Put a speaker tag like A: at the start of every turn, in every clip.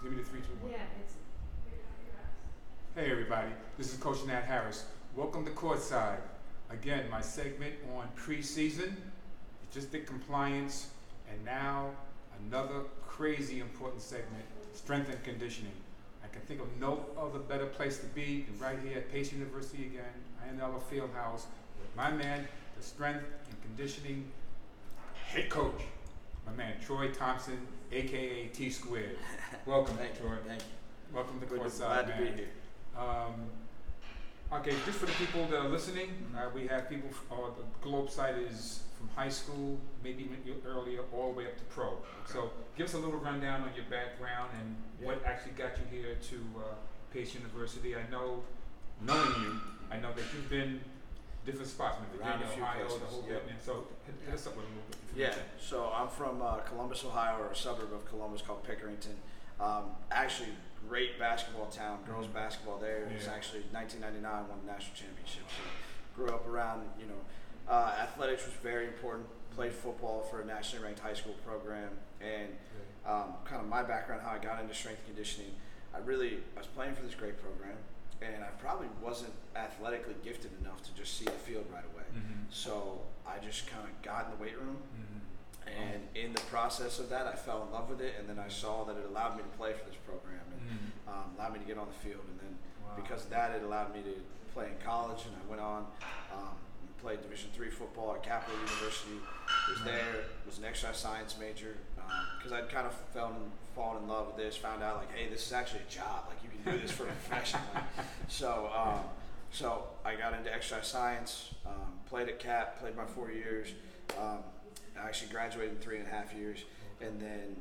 A: Give me the 3, 2, 1.
B: Yeah, it's.
A: Hey everybody, this is Coach Nat Harris. Welcome to Courtside. Again, my segment on preseason, logistic compliance, and now another crazy important segment, strength and conditioning. I can think of no other better place to be than right here at Pace University again, INL Fieldhouse, with my man, the strength and conditioning head coach, my man Troy Thompson, aka T Squared. Welcome, Troy.
C: Thank you.
A: Welcome to
C: Glad
A: Courtside, man.
C: to be here.
A: Okay, just for the people that are listening, we have people, the globe site is from high school, maybe earlier, all the way up to pro.
C: Okay.
A: So give us a little rundown on your background and what actually got you here to Pace University. I know, knowing you, I know that you've been different spots, Virginia, Ohio, the whole bit. And so hit us up with a little bit.
C: Yeah, so I'm from Columbus, Ohio, or a suburb of Columbus called Pickerington. Actually, great basketball town, girls basketball there. It was actually 1999 won the national championship. So grew up around, athletics was very important. Played football for a nationally ranked high school program, and kind of my background, how I got into strength and conditioning. I was playing for this great program, and I probably wasn't athletically gifted enough to just see the field right away. So I just kind of got in the weight room. And in the process of that, I fell in love with it, and then I saw that it allowed me to play for this program, and allowed me to get on the field. And then because of that, it allowed me to play in college, and I went on and played Division III football at Capital University. Was an exercise science major, because I'd kind of fallen in love with this, found out like, hey, this is actually a job, like you can do this for a profession. So I got into exercise science, played at Cap, played my 4 years. I actually graduated in 3.5 years, and then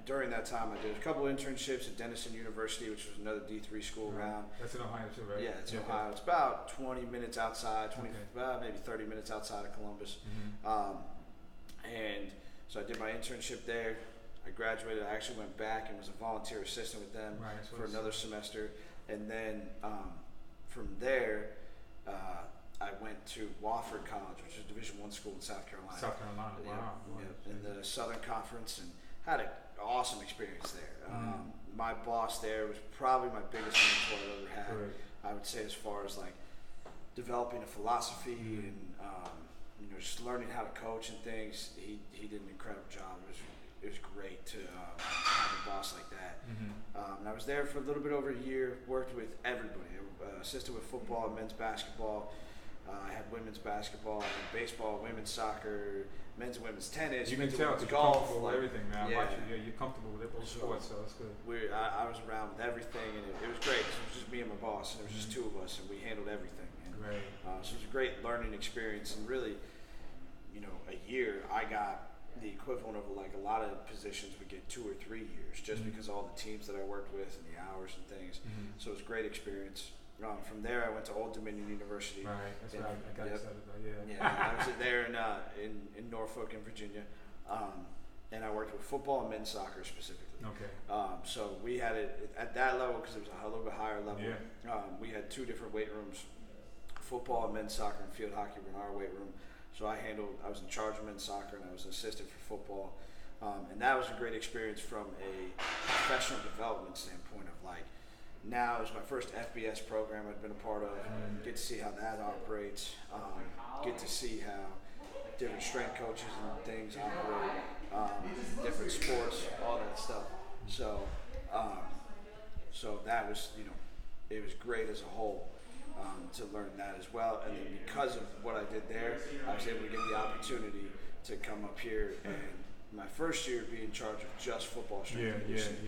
C: during that time I did a couple internships at Denison University, which was another D3 school around.
A: That's in Ohio too, right?
C: Yeah, it's in Ohio. It's about 20 minutes outside, maybe 30 minutes outside of Columbus. And so I did my internship there. I graduated. I actually went back and was a volunteer assistant with them for another semester, and then from there. I went to Wofford College, which is a Division I school in South Carolina.
A: South Carolina, wow.
C: In the Southern Conference, and had an awesome experience there. My boss there was probably my biggest mentor I've ever had. I would say, as far as like developing a philosophy and just learning how to coach and things. He did an incredible job. It was great to have a boss like that. And I was there for a little bit over a year. Worked with everybody. Assisted with football, men's basketball. I had women's basketball, baseball, women's soccer, men's and women's tennis.
A: You can tell you're
C: golf,
A: comfortable with everything, man.
C: Yeah.
A: You're comfortable with those sports, so that's good.
C: I was around with everything, and it was great. It was just me and my boss, and it was just two of us, and we handled everything. And,
A: great.
C: So it was a great learning experience, and really, a year I got the equivalent of like a lot of positions would get 2 or 3 years, just because all the teams that I worked with and the hours and things. So it was a great experience. From there, I went to Old Dominion University.
A: Right, that's what I got excited about.
C: Yeah, I was there in Norfolk, in Virginia, and I worked with football and men's soccer specifically.
A: Okay.
C: So we had it at that level because it was a little bit higher level. We had 2 different weight rooms: football and men's soccer, and field hockey were in our weight room. So I was in charge of men's soccer, and I was an assistant for football, and that was a great experience from a professional development standpoint of like. Now it was my first FBS program I'd been a part of. Get to see how that operates. Get to see how different strength coaches and things operate, different sports, all that stuff. So that was, it was great as a whole to learn that as well. And then because of what I did there, I was able to get the opportunity to come up here and my first year be in charge of just football strength and conditioning.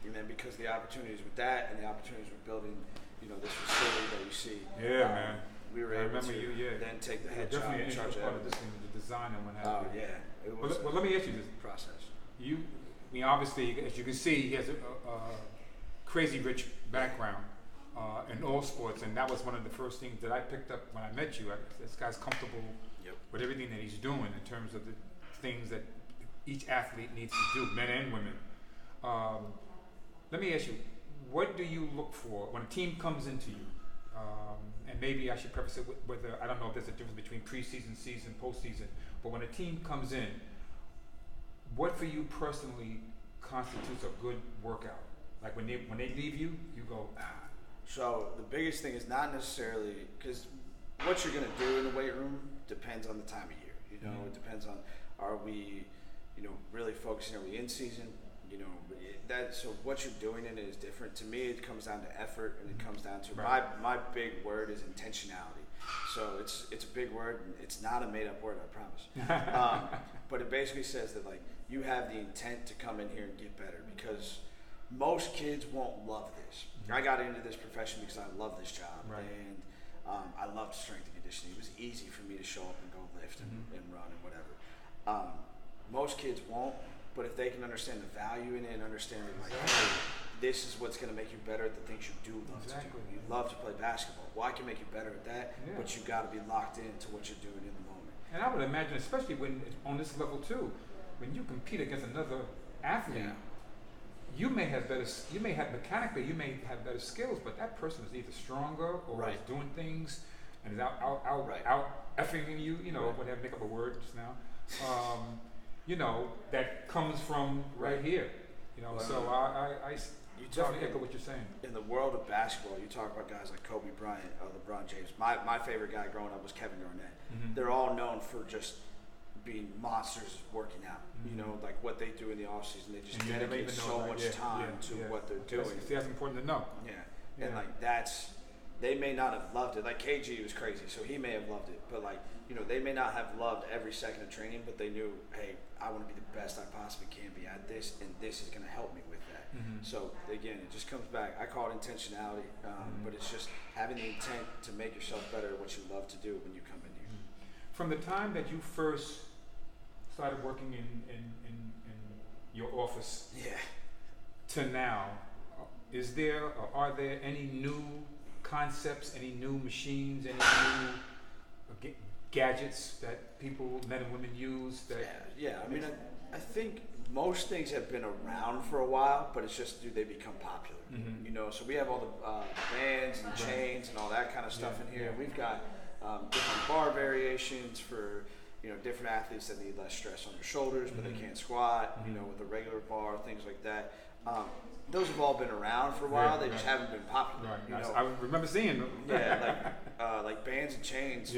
C: And then because of the opportunities with that and the opportunities with building, this facility that you see,
A: man.
C: We were able to then take the head job in charge of
A: part of this thing, the design and what have you.
C: It was
A: well, let me ask you this
C: process.
A: Obviously, as you can see, he has a crazy rich background in all sports, and that was one of the first things that I picked up when I met you. This guy's comfortable with everything that he's doing in terms of the things that each athlete needs to do, men and women. Let me ask you, what do you look for when a team comes into you? And maybe I should preface it with whether, I don't know if there's a difference between preseason, season, postseason, but when a team comes in, what for you personally constitutes a good workout? Like when they leave you, you go, ah.
C: So the biggest thing is not necessarily, because what you're gonna do in the weight room depends on the time of year. You know, it depends on, are we, really focusing? Are we in season? So what you're doing in it is different. To me, it comes down to effort, and it comes down to my big word is intentionality. So it's a big word. And it's not a made up word, I promise. But it basically says that like you have the intent to come in here and get better, because most kids won't love this. I got into this profession because I love this job, and I loved strength and conditioning. It was easy for me to show up and go lift and run and whatever. Most kids won't, but if they can understand the value in it and understand that, like, hey, this is what's going to make you better at the things you do love to do. You love to play basketball. Well, I can make you better at that, but you got to be locked into what you're doing in the moment.
A: And I would imagine, especially when it's on this level too, when you compete against another athlete, you may have mechanically, you may have better skills, but that person is either stronger or is doing things and is out effing you, whatever, make up a word just now. That comes from right here. So I definitely echo what you're saying.
C: In the world of basketball, you talk about guys like Kobe Bryant, LeBron James. My favorite guy growing up was Kevin Garnett. They're all known for just being monsters working out. Like what they do in the off season, they just dedicate so much time to what they're doing.
A: That's important to know.
C: And like they may not have loved it. Like KG was crazy, so he may have loved it. But like, they may not have loved every second of training, but they knew, hey, I want to be the best I possibly can be at this, and this is going to help me with that. So again, it just comes back. I call it intentionality, but it's just having the intent to make yourself better at what you love to do when you come in here.
A: From the time that you first started working in your office to now, are there any new concepts, any new machines, any new gadgets that people, men and women, use?
C: I mean, I think most things have been around for a while, but it's just, do they become popular? So we have all the bands and chains and all that kind of stuff in here. We've got different bar variations for different athletes that need less stress on their shoulders, but they can't squat. With a regular bar, things like that. Those have all been around for a while. They just haven't been popular.
A: I remember seeing them.
C: Like bands and chains.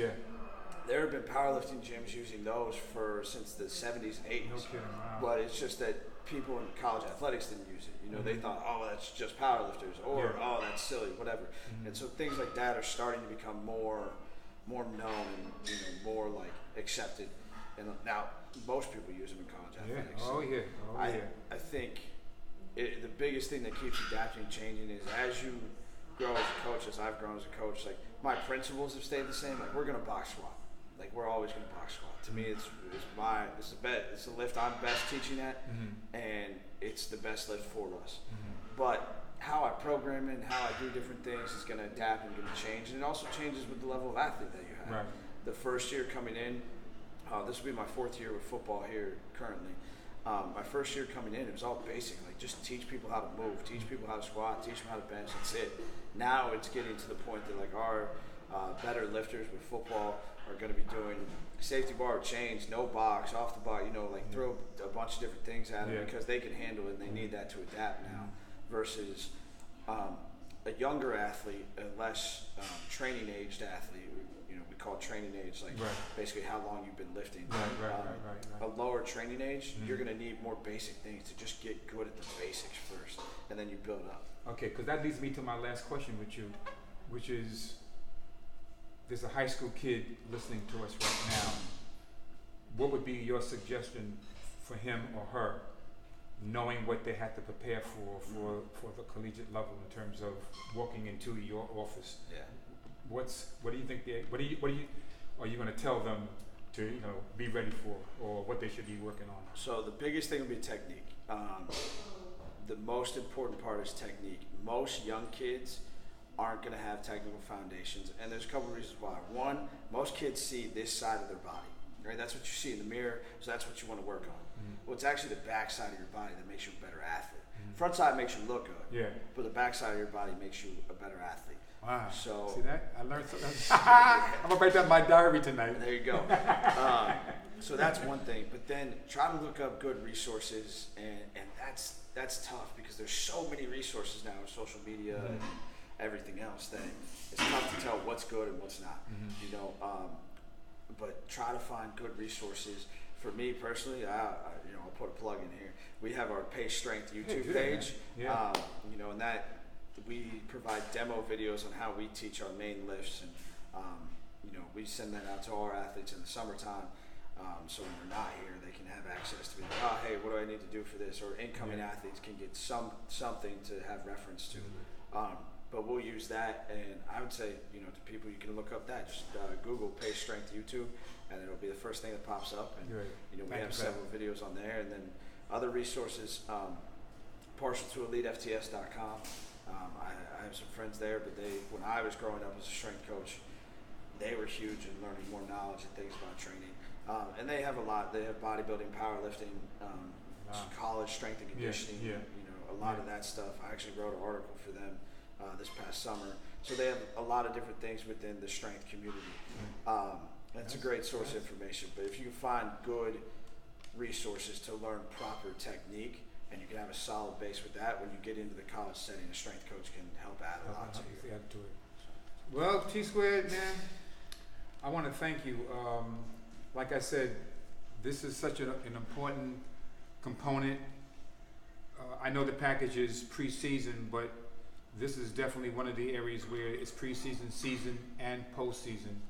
C: There have been powerlifting gyms using those since the 70s and 80s.
A: No kidding. Wow.
C: But it's just that people in college athletics didn't use it. They thought, oh, that's just powerlifters, or oh, that's silly, whatever. And so things like that are starting to become more known and more like accepted. And now most people use them in college athletics. I think the biggest thing that keeps adapting and changing is as you grow as a coach, as I've grown as a coach, like my principles have stayed the same. Like we're gonna box squat. Like we're always gonna box squat. To me, it's the lift I'm best teaching at, and it's the best lift for us. But how I program it and how I do different things is gonna adapt and gonna change, and it also changes with the level of athlete that you have. The first year coming in, this will be my 4th year with football here currently. My first year coming in, it was all basic, like just teach people how to move, teach people how to squat, teach them how to bench, that's it. Now it's getting to the point that like our better lifters with football are going to be doing safety bar, chains, no box, off the box, throw a bunch of different things at them because they can handle it and they need that to adapt now, versus a younger athlete, a less training aged athlete. We call it training age, basically how long you've been lifting. A lower training age, you're going to need more basic things to just get good at the basics first, and then you build up.
A: Okay, because that leads me to my last question with you, which is, there's a high school kid listening to us right now. What would be your suggestion for him or her, knowing what they have to prepare for the collegiate level in terms of walking into your office? What do you think are you going to tell them to be ready for, or what they should be working on?
C: So the biggest thing will be technique. The most important part is technique. Most young kids aren't going to have technical foundations, and there's a couple reasons why. One, most kids see this side of their body, right? That's what you see in the mirror, so that's what you want to work on. Well, it's actually the back side of your body that makes you a better athlete. Front side makes you look good, but the back side of your body makes you a better athlete.
A: Wow.
C: So
A: see that? I learned something. I'm gonna write that in my diary tonight.
C: There you go. So that's one thing. But then try to look up good resources, and that's tough because there's so many resources now with social media and everything else that it's tough to tell what's good and what's not. You know, but try to find good resources. For me personally, you know, I'll put a plug in here. We have our Pace Strength YouTube page.
A: Yeah.
C: You know, and that we provide demo videos on how we teach our main lifts, and you know, we send that out to all our athletes in the summertime. So when they're not here, they can have access to be like, oh, hey, what do I need to do for this? Or incoming athletes can get something to have reference to. But we'll use that, and I would say, you know, to people, you can look up that. Just Google Pace Strength YouTube, and it'll be the first thing that pops up. And you know, we have several videos on there, and then other resources. Partial to EliteFTS.com. I have some friends there, but when I was growing up as a strength coach, they were huge in learning more knowledge and things about training. And they have a lot. They have bodybuilding, powerlifting, college strength and conditioning. You know, a lot of that stuff. I actually wrote an article for them this past summer. So they have a lot of different things within the strength community. It's a great source of information. But if you can find good resources to learn proper technique, and you can have a solid base with that, when you get into the college setting, a strength coach can help add a lot to you.
A: Well, T-Squared, man, I want to thank you. Like I said, this is such an important component. I know the package is pre-season, but this is definitely one of the areas where it's pre-season, season, and post-season.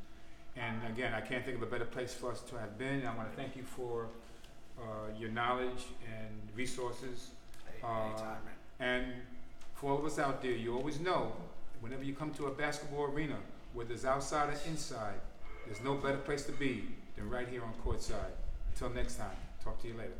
A: And again, I can't think of a better place for us to have been. I want to thank you for your knowledge and resources.
C: Anytime, man.
A: And for all of us out there, you always know, whenever you come to a basketball arena, whether it's outside or inside, there's no better place to be than right here on Courtside. Until next time, talk to you later.